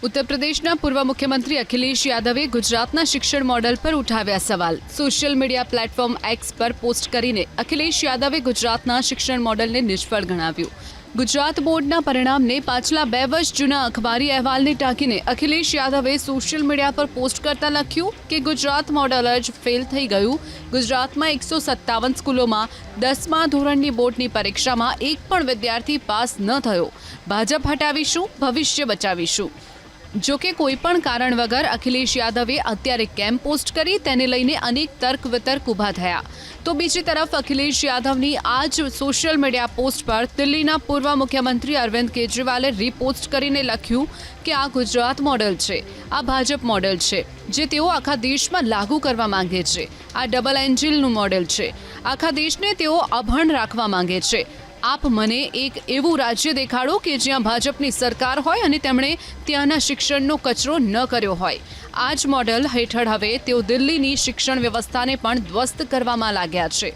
उत्तर प्रदेशના પૂર્વ મુખ્યમંત્રી અખિલેશ યાદવે ગુજરાતના શિક્ષણ મોડેલ પર ઉઠાવ્યા સવાલ। સોશિયલ મીડિયા પ્લેટફોર્મ એક્સ પર પોસ્ટ કરીને અખિલેશ યાદવે ગુજરાતના શિક્ષણ મોડેલને નિષ્ફળ ગણાવ્યું। ગુજરાત બોર્ડના પરિણામને પાછલા 2 વર્ષ જૂના અખબારી અહેવાલને ટાંકીને અખિલેશ યાદવે સોશિયલ મીડિયા પર પોસ્ટ કરતા લખ્યું કે ગુજરાત મોડેલ જ ફેલ થઈ ગયું। ગુજરાતમાં 157 સ્કૂલોમાં 10મા ધોરણની બોર્ડની પરીક્ષામાં એક પણ વિદ્યાર્થી પાસ ન થયો। ભાજપ હટાવીશું, ભવિષ્ય બચાવીશું। જો કે કોઈ પણ કારણ વગર અખિલેશ યાદવે અત્યારે કેમ પોસ્ટ કરી તેને લઈને અનેક તર્ક વિતર્ક ઊભા થયા। તો બીજી તરફ અખિલેશ યાદવની આ જ સોશિયલ મીડિયા પોસ્ટ પર દિલ્હીના પૂર્વ મુખ્યમંત્રી અરવિંદ કેજરીવાલે રીપોસ્ટ કરીને લખ્યું કે આ ગુજરાત મોડેલ છે, આ ભાજપ મોડેલ છે જે તેઓ આખા દેશમાં લાગુ કરવા માંગે છે। આ ડબલ એન્જિનનું મોડેલ છે, આખા દેશને તેઓ અભણ રાખવા માંગે છે। આપ મને એક એવું રાજ્ય દેખાડો કે જ્યાં ભાજપની સરકાર હોય અને તેમણે ત્યાંના શિક્ષણનો કચરો ન કર્યો હોય। આ જ મોડેલ હેઠળ હવે તેઓ દિલ્હીની શિક્ષણ વ્યવસ્થાને પણ ધ્વસ્ત કરવામાં લાગ્યા છે।